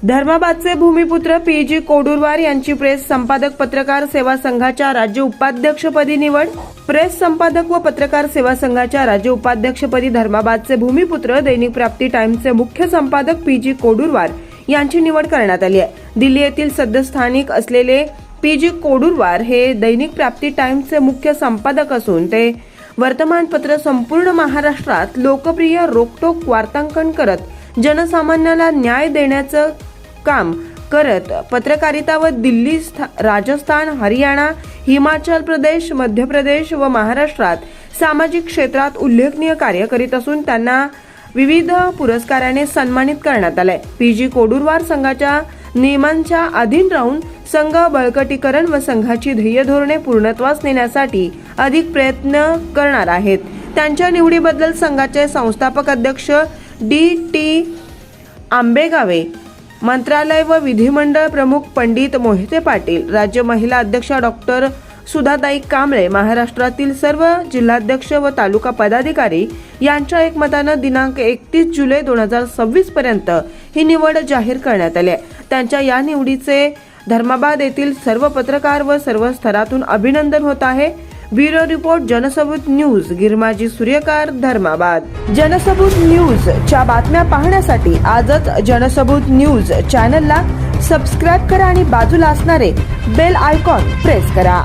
धर्माबादचे भूमिपुत्र PG. कोडुरवार यांची press संपादक पत्रकार सेवा संघाच्या राज्य उपाध्यक्षपदी निवड। प्रेस संपादक व पत्रकार सेवा संघाच्या राज्य उपाध्यक्षपदी धर्माबादचे भूमिपुत्र दैनिक प्राप्ती टाइम्सचे मुख्य संपादक पी.जी. कोडुरवार यांची निवड करण्यात आली आहे। दिल्ली येथील सध्या स्थानिक असलेले पी.जी. कोडुरवार हे दैनिक प्राप्ती टाइम्सचे मुख्य संपादक असून ते वर्तमानपत्र संपूर्ण महाराष्ट्रात लोकप्रिय रोखठोक वार्तांकन करत जनसामान्याला न्याय देण्याचं काम करत पत्रकारिता व दिल्ली, राजस्थान, हरियाणा, हिमाचल प्रदेश, मध्य प्रदेश व महाराष्ट्रात सामाजिक क्षेत्रात उल्लेखनीय कार्य करीत असून त्यांना विविध पुरस्काराने सन्मानित करण्यात आले। पी.जी. कोडुरवार संघाच्या नियमांच्या अधीन राहून संघ बळकटीकरण व संघाची ध्येय धोरणे पूर्णत्वास नेण्यासाठी अधिक प्रयत्न करणार आहेत। त्यांच्या निवडीबद्दल संघाचे संस्थापक अध्यक्ष डी.टी. आंबेगावे, मंत्रालय व विधिमंडळ प्रमुख पंडित मोहिते पाटील, राज्य महिला अध्यक्ष डॉक्टर सुधाताई कांबळे, महाराष्ट्रातील सर्व जिल्हाध्यक्ष व तालुका पदाधिकारी यांच्या एकमताने दिनांक 31 जुलै 2026 पर्यंत ही निवड जाहीर करण्यात आली आहे। त्यांच्या या निवडीचे धर्माबाद येथील सर्व पत्रकार व सर्व स्तरातून अभिनंदन होत आहे। Bureau report, Jansabut news, Girmaji Suryakar, Dharmabad. Jansabut news च्या बातम्या पाहण्यासाठी आजच जनसबूत न्यूज चॅनलला सबस्क्राइब करा आणि बाजूला असणारे बेल आयकॉन प्रेस करा।